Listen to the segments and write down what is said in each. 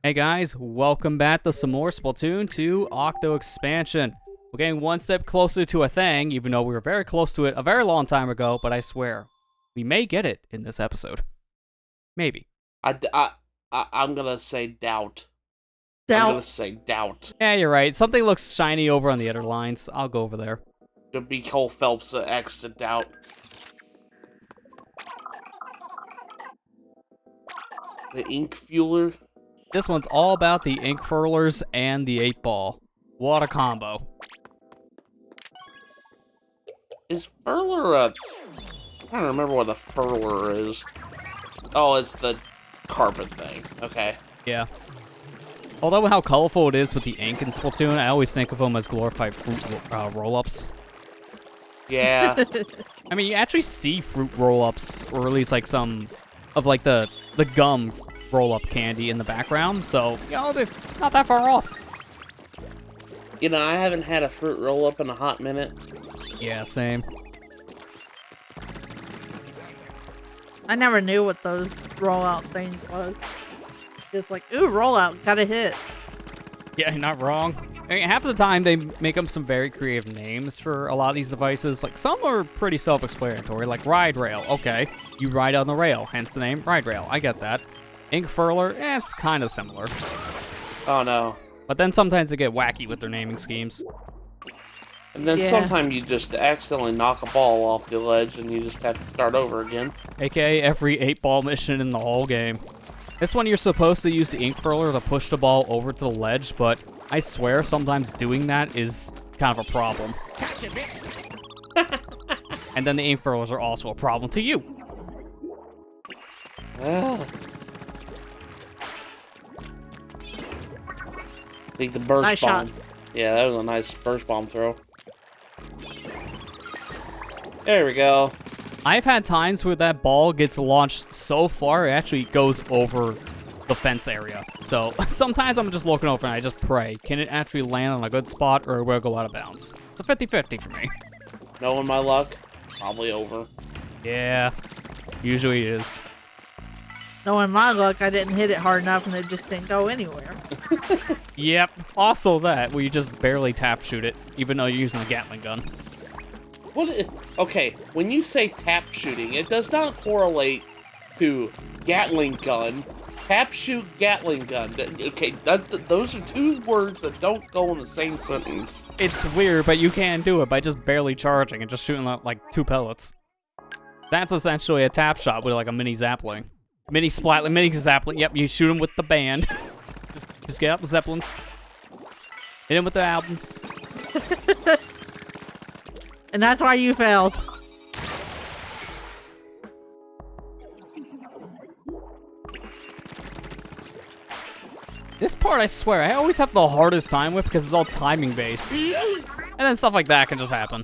Hey guys, welcome back to some more Splatoon 2 Octo expansion. We're getting one step closer to a thang, even though we were very close to it a very long time ago, but I swear, we may get it in this episode. Maybe. I'm gonna say doubt. I'm gonna say doubt. Yeah, you're right. Something looks shiny over on the other lines. I'll go over there. To be Cole Phelps X to doubt. The ink fueler. This one's all about the ink furlers and the 8-ball. What a combo. Is furler a... I don't remember what a furler is. Oh, it's the carpet thing. Okay. Yeah. Although how colorful it is with the ink in Splatoon, I always think of them as glorified fruit roll-ups. Yeah. I mean, you actually see fruit roll-ups, or at least like some of like the gum roll-up candy in the background, so, you know, it's not that far off. You know, I haven't had a fruit roll-up in a hot minute. Yeah, same. I never knew what those rollout things was. Just like, ooh, rollout, got a hit. Yeah, you're not wrong. I mean, half of the time, they make them some very creative names for a lot of these devices. Like, some are pretty self-explanatory, like Ride Rail. Okay, you ride on the rail, hence the name Ride Rail. I get that. Ink Furler, it's kind of similar. Oh, no. But then sometimes they get wacky with their naming schemes. And then sometimes you just accidentally knock a ball off the ledge and you just have to start over again. AKA every 8-ball mission in the whole game. This one you're supposed to use the ink furler to push the ball over to the ledge, but I swear sometimes doing that is kind of a problem. Gotcha, bitch. And then the ink furlers are also a problem to you. I think the burst Nice bomb. shot. Yeah, that was a nice burst bomb throw. There we go. I've had times where that ball gets launched so far, it actually goes over the fence area. So sometimes I'm just looking over and I just pray, can it actually land on a good spot or will it go out of bounds? It's a 50-50 for me. Knowing my luck, probably over. Yeah, usually it is. Knowing my luck, I didn't hit it hard enough and it just didn't go anywhere. Yep, also that, where you just barely tap shoot it, even though you're using a Gatling gun. Okay, when you say tap shooting, it does not correlate to Gatling gun. Tap shoot Gatling gun. Okay, those are two words that don't go in the same sentence. It's weird, but you can do it by just barely charging and just shooting like 2 pellets. That's essentially a tap shot with like a mini Zapling. Mini Splatling, mini Zapling. Yep, you shoot him with the band. just get out the Zeppelins. Hit him with the albums. And that's why you failed. This part, I swear, I always have the hardest time with because it's all timing based. And then stuff like that can just happen.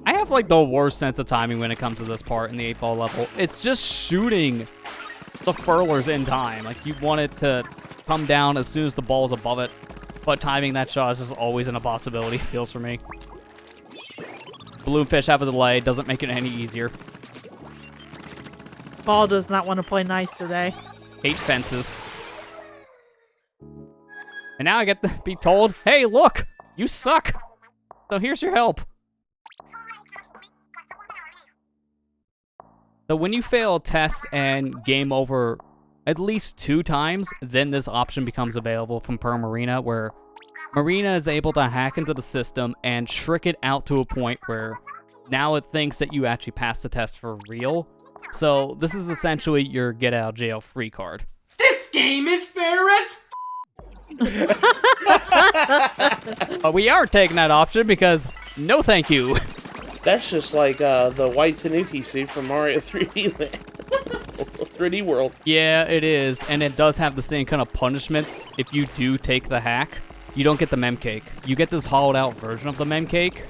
I have like the worst sense of timing when it comes to this part in the 8-ball level. It's just shooting the furlers in time. Like, you want it to come down as soon as the ball's above it. But timing that shot is just always an impossibility, feels for me. Balloonfish have a delay, doesn't make it any easier. Ball does not want to play nice today. Hate fences. And now I get to be told, hey, look, you suck. So here's your help. So when you fail a test and game over at least 2 times, then this option becomes available from Marina, where Marina is able to hack into the system and trick it out to a point where now it thinks that you actually passed the test for real. So this is essentially your get out of jail free card. This game is fair as But we are taking that option because no thank you. That's just like the white Tanuki suit from Mario 3D Land. 3D World. Yeah, it is, and it does have the same kind of punishments if you do take the hack. You don't get the mem cake. You get this hollowed out version of the mem cake,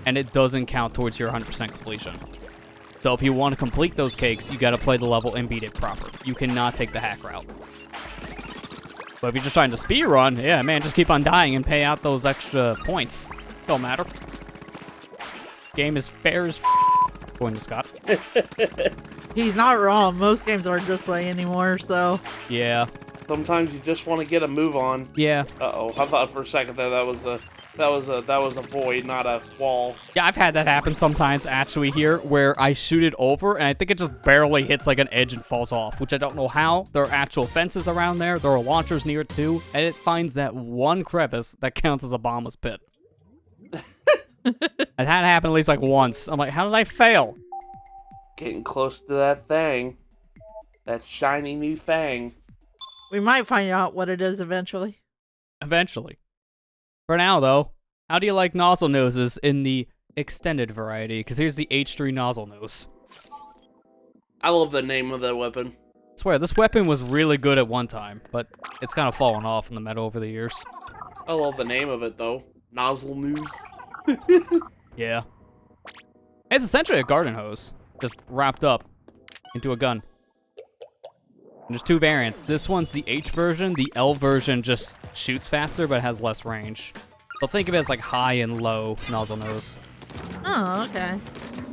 and it doesn't count towards your 100% completion. So if you want to complete those cakes, you gotta play the level and beat it proper. You cannot take the hack route. But if you're just trying to speedrun, yeah, man, just keep on dying and pay out those extra points. Don't matter. Game is fair as according to Scott. He's not wrong. Most games aren't this way anymore, so. Yeah. Sometimes you just want to get a move on. Yeah. Uh-oh. I thought for a second that was a void, not a wall. Yeah, I've had that happen sometimes actually here, where I shoot it over and I think it just barely hits like an edge and falls off, which I don't know how. There are actual fences around there. There are launchers near it too, and it finds that one crevice that counts as a bombless pit. It had happened at least like once. I'm like, how did I fail? Getting close to that thing. That shiny new thing. We might find out what it is eventually. Eventually. For now, though, how do you like nozzle noses in the extended variety? Because here's the H3 nozzle nose. I love the name of that weapon. I swear, this weapon was really good at one time, but it's kind of fallen off in the meta over the years. I love the name of it, though. Nozzle News. Yeah. It's essentially a garden hose, just wrapped up into a gun. And there's two variants. This one's the H version. The L version just shoots faster, but has less range. So think of it as like high and low nozzle nose. Oh, okay.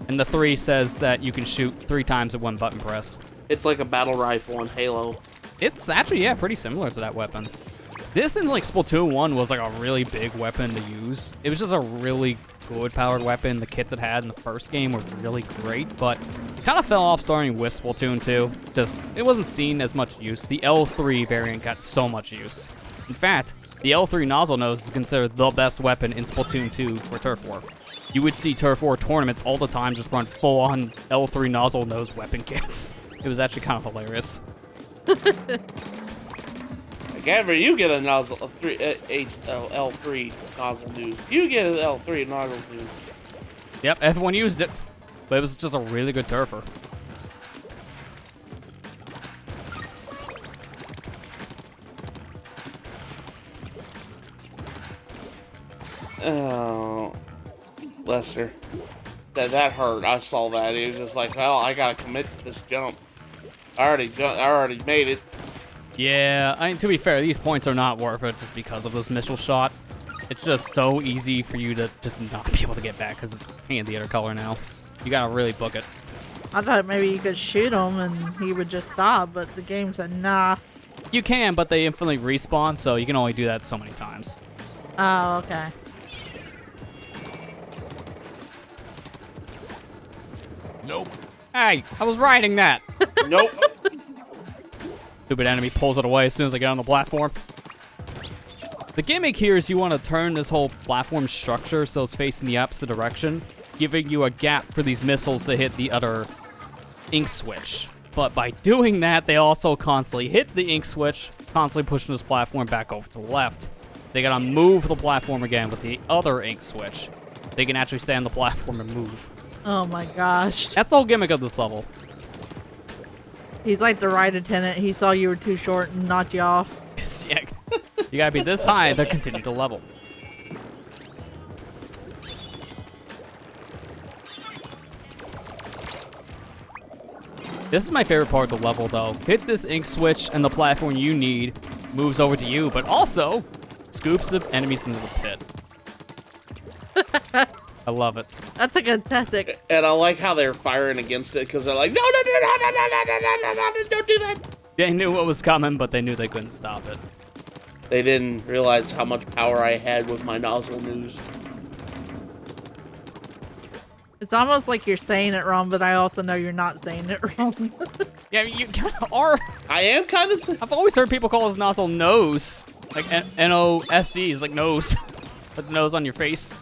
And the 3 says that you can shoot 3 times at one button press. It's like a battle rifle in Halo. It's actually, yeah, pretty similar to that weapon. This in like Splatoon 1 was like a really big weapon to use. It was just a really good powered weapon. The kits it had in the first game were really great, but it kind of fell off starting with Splatoon 2. Just, it wasn't seen as much use. The L3 variant got so much use. In fact, the L3 nozzle nose is considered the best weapon in Splatoon 2 for Turf War. You would see Turf War tournaments all the time just run full-on L3 nozzle nose weapon kits. It was actually kind of hilarious. Whenever you get a nozzle, L3 nozzle news. You get an L3 nozzle news. Yep, everyone used it, but it was just a really good turfer. Oh, Lester. That hurt. I saw that. It was just like, well, I gotta commit to this jump. I already made it. Yeah, I mean, to be fair, these points are not worth it just because of this missile shot. It's just so easy for you to just not be able to get back because it's painted the other color now. You gotta really book it. I thought maybe you could shoot him and he would just stop, but the game said nah. You can, but they infinitely respawn, so you can only do that so many times. Oh, okay. Nope. Hey, I was riding that. Nope. Stupid enemy pulls it away as soon as I get on the platform. The gimmick here is you want to turn this whole platform structure so it's facing the opposite direction, giving you a gap for these missiles to hit the other ink switch. But by doing that, they also constantly hit the ink switch, constantly pushing this platform back over to the left. They gotta move the platform again with the other ink switch. They can actually stay on the platform and move. Oh my gosh. That's the whole gimmick of this level. He's like the ride attendant. He saw you were too short and knocked you off. Yeah, you gotta be this high to continue to level. This is my favorite part of the level, though. Hit this ink switch, and the platform you need moves over to you, but also scoops the enemies into the pit. I love it. That's a good tactic. And I like how they're firing against it because they're like, no, don't do that. They knew what was coming, but they knew they couldn't stop it. They didn't realize how much power I had with my nozzle news. It's almost like you're saying it wrong, but I also know you're not saying it wrong. Yeah, you kind of are. I am kind of. I've always heard people call his nozzle nose. Like N-O-S-E is like nose. Put the nose on your face.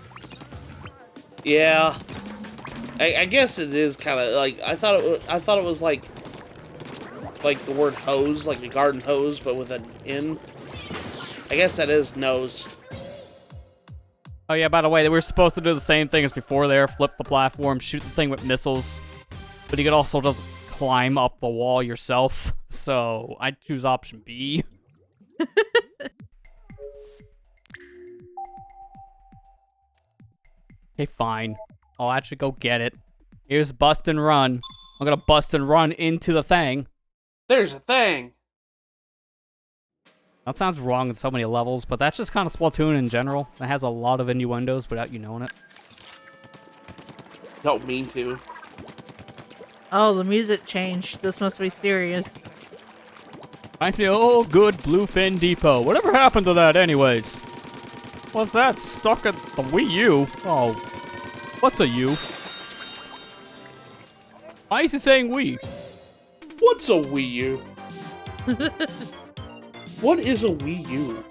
Yeah. I guess it is kind of like I thought it was like the word hose, like a garden hose, but with an N. I guess that is nose. Oh yeah, by the way, they were supposed to do the same thing as before there, flip the platform, shoot the thing with missiles, but you could also just climb up the wall yourself, so I'd choose option B. Okay, fine. I'll actually go get it. Here's bust and run. I'm gonna bust and run into the thing. There's a thing. That sounds wrong in so many levels, but that's just kind of Splatoon in general. It has a lot of innuendos without you knowing it. Don't mean to. Oh, the music changed. This must be serious. Reminds me of old good Bluefin Depot. Whatever happened to that anyways? What's that stuck at the Wii U? Oh, what's a U? Why is he saying Wii? What's a Wii U? What is a Wii U?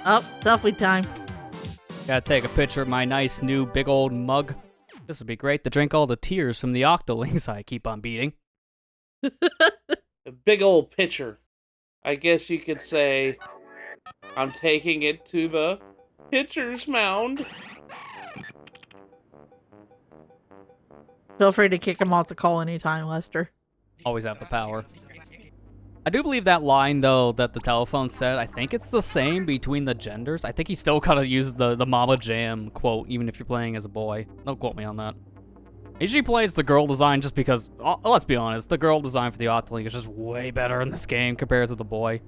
Oh, selfie time. Gotta take a picture of my nice new big old mug. This would be great to drink all the tears from the octolings I keep on beating. A big old pitcher. I guess you could say I'm taking it to the pitcher's mound. Feel free to kick him off the call anytime, Lester. Always have the power. I do believe that line, though, that the telephone said, I think it's the same between the genders. I think he still kind of uses the Mama Jam quote, even if you're playing as a boy. Don't quote me on that. He usually plays the girl design just because, let's be honest, the girl design for the Octoling is just way better in this game compared to the boy.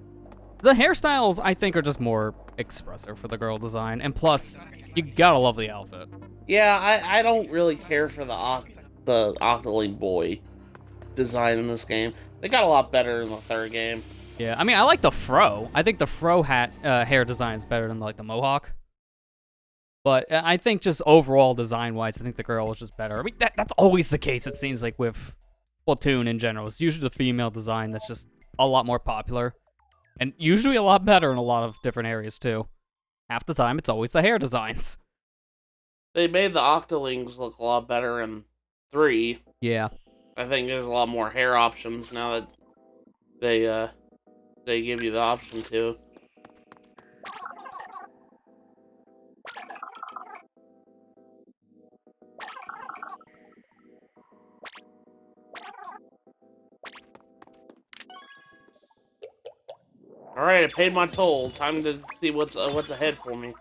The hairstyles, I think, are just more expressive for the girl design, and plus, you gotta love the outfit. Yeah, I don't really care for the Octoling boy design in this game. They got a lot better in the third game. Yeah, I mean, I like the fro. I think the fro hat hair design is better than like the mohawk. But I think just overall design-wise, I think the girl was just better. I mean, that's always the case, it seems like, with Splatoon in general. It's usually the female design that's just a lot more popular. And usually a lot better in a lot of different areas, too. Half the time, it's always the hair designs. They made the Octolings look a lot better in 3. Yeah. I think there's a lot more hair options now that they give you the option to. Alright, I paid my toll. Time to see what's ahead for me.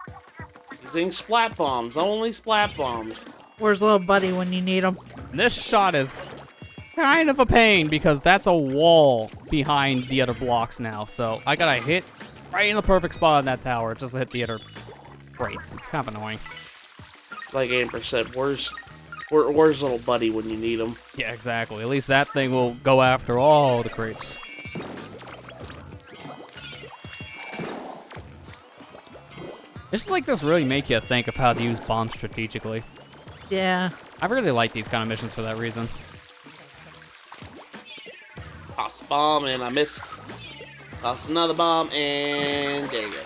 Using splat bombs. Only splat bombs. Where's little buddy when you need him? This shot is kind of a pain because that's a wall behind the other blocks now. So I gotta hit right in the perfect spot on that tower just to hit the other crates. It's kind of annoying. Like Amber said, where's little buddy when you need him? Yeah, exactly. At least that thing will go after all the crates. Just like this really make you think of how to use bombs strategically. Yeah. I really like these kind of missions for that reason. Toss a bomb and I missed. Toss another bomb and there you go.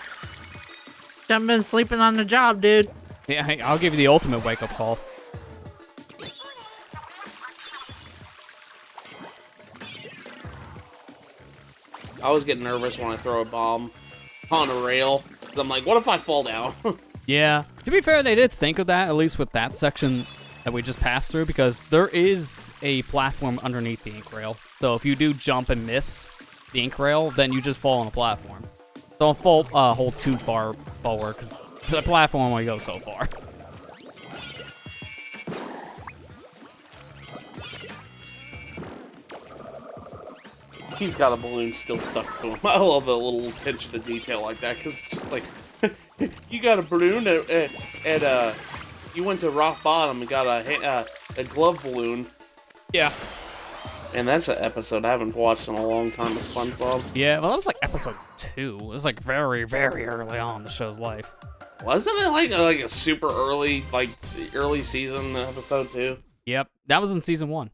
Haven't been sleeping on the job, dude. Yeah, I'll give you the ultimate wake-up call. I always get nervous when I throw a bomb on a rail. I'm like, what if I fall down? Yeah. To be fair, they did think of that, at least with that section that we just passed through, because there is a platform underneath the ink rail. So if you do jump and miss the ink rail, then you just fall on a platform. Don't hold too far forward, because the platform only goes so far. He's got a balloon still stuck to him. I love the little attention to detail like that, because it's just like, you got a balloon and you went to rock bottom and got a glove balloon. Yeah. And that's an episode I haven't watched in a long time of SpongeBob. Yeah, well, that was like episode 2. It was like very, very early on in the show's life. Wasn't it like a super early, early season episode 2? Yep, that was in season 1.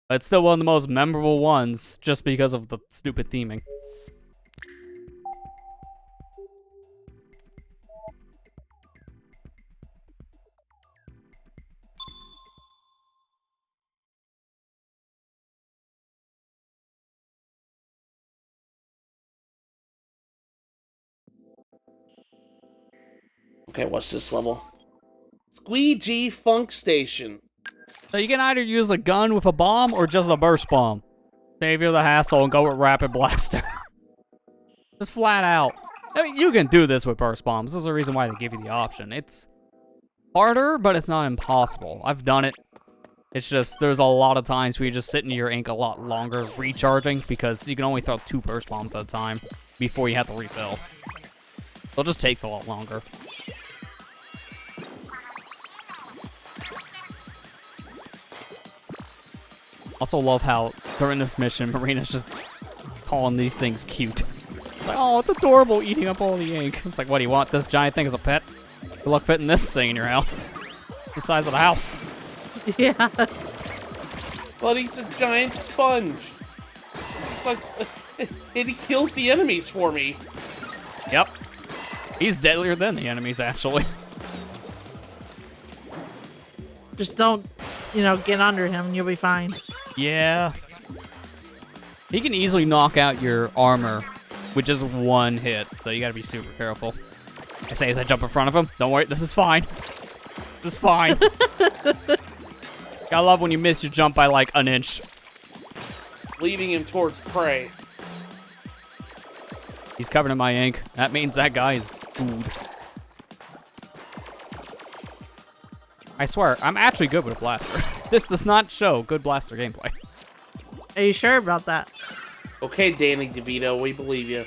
It's still one of the most memorable ones, just because of the stupid theming. Okay, what's this level? Squee-G Funk Station. So you can either use a gun with a bomb or just a burst bomb. Save you the hassle and go with Rapid Blaster. Just flat out. I mean, you can do this with burst bombs. There's a reason why they give you the option. It's harder, but it's not impossible. I've done it. It's just, there's a lot of times where you just sit in your ink a lot longer recharging because you can only throw 2 burst bombs at a time before you have to refill. So it just takes a lot longer. Also love how during this mission, Marina's just calling these things cute. Like, oh, it's adorable eating up all the ink. It's like, what do you want? This giant thing as a pet? Good luck fitting this thing in your house. The size of the house. Yeah. But he's a giant sponge. Like, and he kills the enemies for me. Yep. He's deadlier than the enemies, actually. Just don't, get under him and you'll be fine. Yeah. He can easily knock out your armor with just one hit, so you gotta be super careful. I say as I jump in front of him, don't worry, this is fine. This is fine. Gotta love when you miss your jump by like an inch. Leading him towards prey. He's covered in my ink. That means that guy is food. I swear, I'm actually good with a blaster. This does not show good blaster gameplay. Are you sure about that? Okay, Danny DeVito, we believe you.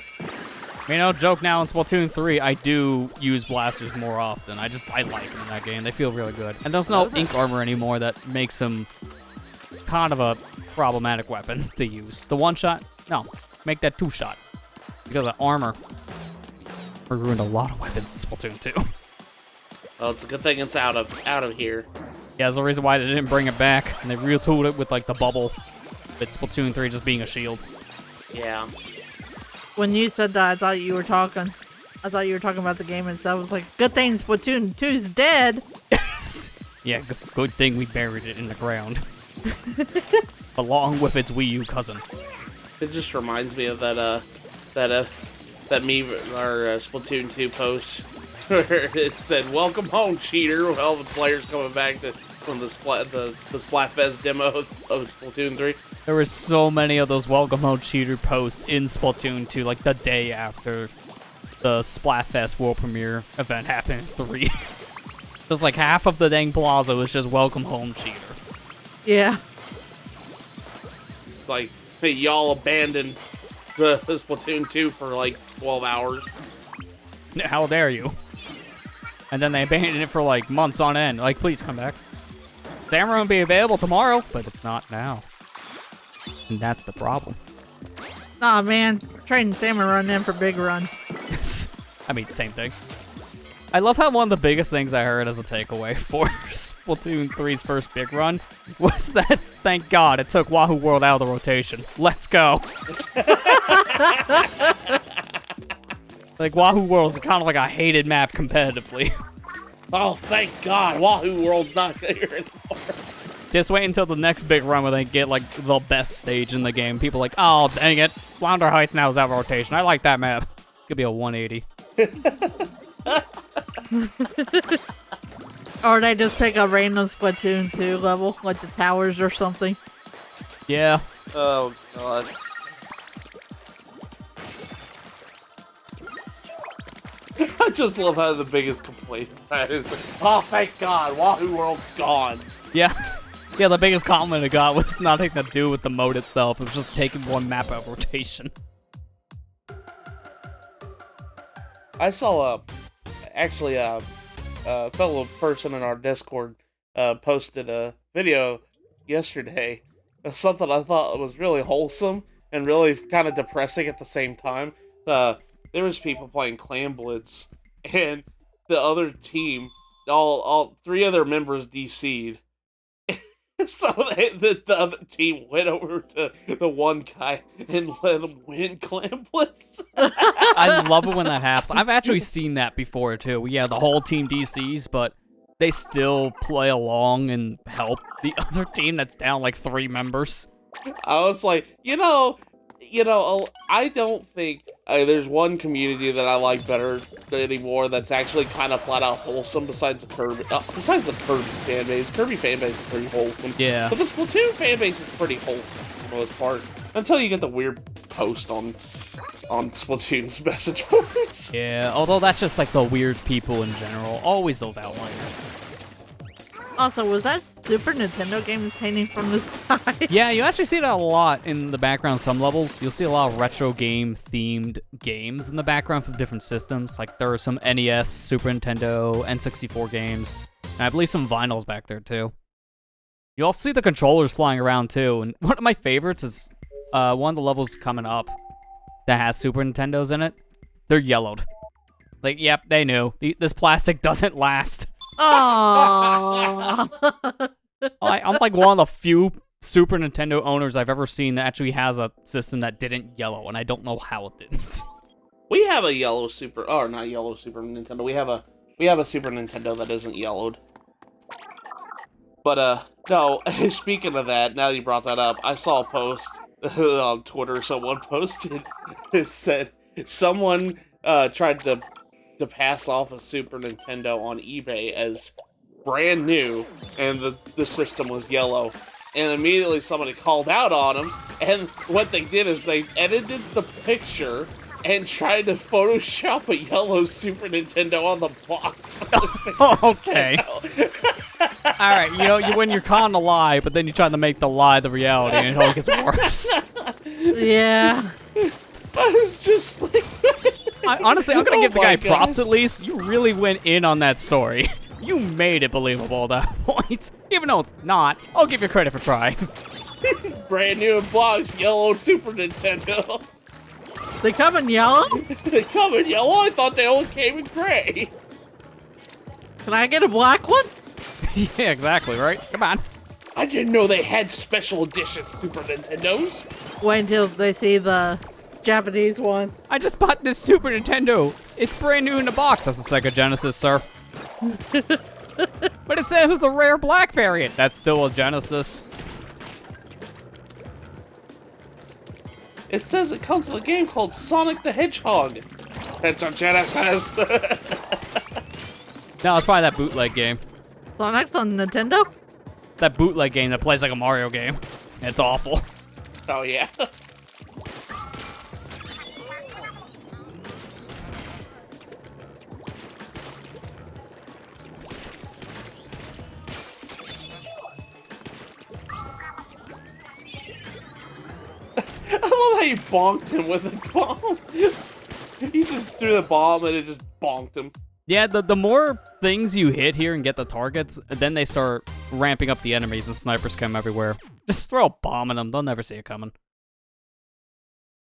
Joke now in Splatoon 3, I do use blasters more often. I like them in that game. They feel really good. And there's no ink armor anymore that makes them kind of a problematic weapon to use. The one-shot? No. Make that two-shot. Because of armor. We ruined a lot of weapons in Splatoon 2. Well, it's a good thing it's out of here. Yeah, that's the reason why they didn't bring it back. And they retooled it with, like, the bubble. With Splatoon 3 just being a shield. Yeah. When you said that, I thought you were talking about the game itself. I was like, good thing Splatoon 2's dead. Yeah, good thing we buried it in the ground. Along with its Wii U cousin. It just reminds me of that meme or Splatoon 2 post where it said, "Welcome home, cheater." With all the players coming back from the Splatfest demo of Splatoon 3. There were so many of those welcome home cheater posts in Splatoon 2, like the day after the Splatfest world premiere event happened in 3. Just like half of the dang plaza was just welcome home cheater. Yeah. Like, hey, y'all abandoned the Splatoon 2 for like 12 hours. How dare you? And then they abandoned it for like months on end. Like, please come back. The Hammer will be available tomorrow, but it's not now. And that's the problem. Nah, man. Trading Salmon Run in for Big Run. I mean, same thing. I love how one of the biggest things I heard as a takeaway for Splatoon 3's first big run was that, thank God, it took Wahoo World out of the rotation. Let's go. Like, Wahoo World is kind of like a hated map competitively. Oh, thank God, Wahoo World's not there anymore. Just wait until the next big run where they get, like, the best stage in the game. People are like, oh, dang it. Flounder Heights now is out of rotation. I like that map. Could be a 180. Or they just pick a random Splatoon 2 level, like the towers or something. Yeah. Oh, God. I just love how the biggest complaint about it is like, oh, thank God, Wahoo World's gone. Yeah. Yeah, the biggest compliment I got was nothing to do with the mode itself. It was just taking one map out of rotation. I saw actually a fellow person in our Discord posted a video yesterday of something I thought was really wholesome and really kind of depressing at the same time. There was people playing Clan Blitz, and the other team, all three of their members DC'd. So the other team went over to the one guy and let him win Clan Blitz. I love it when that happens. I've actually seen that before, too. Yeah, the whole team DCs, but they still play along and help the other team that's down like 3 members. I was like, I don't think there's one community that I like better anymore that's actually kind of flat out wholesome besides the Kirby. Besides the Kirby fan base. Kirby fan base is pretty wholesome. Yeah. But the Splatoon fan base is pretty wholesome for the most part. Until you get the weird post on Splatoon's message boards. Yeah, although that's just like the weird people in general. Always those outliers. Also, was that Super Nintendo games hanging from the sky? Yeah, you actually see that a lot in the background some levels. You'll see a lot of retro game-themed games in the background from different systems. Like, there are some NES, Super Nintendo, N64 games. And I believe some vinyls back there, too. You also see the controllers flying around too, and one of my favorites is one of the levels coming up that has Super Nintendos in it. They're yellowed. Like, yep, they knew. This plastic doesn't last. Oh. I'm like one of the few Super Nintendo owners I've ever seen that actually has a system that didn't yellow, and I don't know how it didn't. We have a yellow Super, or not yellow Super Nintendo. We have a Super Nintendo that isn't yellowed. But no. Speaking of that, now you brought that up, I saw a post on Twitter. Someone posted. It said someone tried to pass off a Super Nintendo on eBay as brand new, and the system was yellow. And immediately somebody called out on them, and what they did is they edited the picture and tried to Photoshop a yellow Super Nintendo on the box. Okay. Alright, you when you're calling a lie, but then you're trying to make the lie the reality, and it only gets worse. Yeah. I was just like... Honestly, I'm gonna give the guy God. props at least. You really went in on that story. You made it believable at that point. Even though it's not, I'll give you credit for trying. Brand new in box, yellow Super Nintendo. They come in yellow? They come in yellow? I thought they only came in gray. Can I get a black one? Yeah, exactly, right? Come on. I didn't know they had special edition Super Nintendos. Wait until they see the Japanese one. I just bought this Super Nintendo. It's brand new in the box. That's a Sega Genesis, sir. But it said it was the rare black variant. That's still a Genesis. It says it comes with a game called Sonic the Hedgehog. It's a Genesis. No, it's probably that bootleg game. Sonic's on Nintendo? That bootleg game that plays like a Mario game. It's awful. Oh, yeah. I love how you bonked him with a bomb. He just threw the bomb and it just bonked him. Yeah, the more things you hit here and get the targets, then they start ramping up the enemies and snipers come everywhere. Just throw a bomb at them. They'll never see it coming.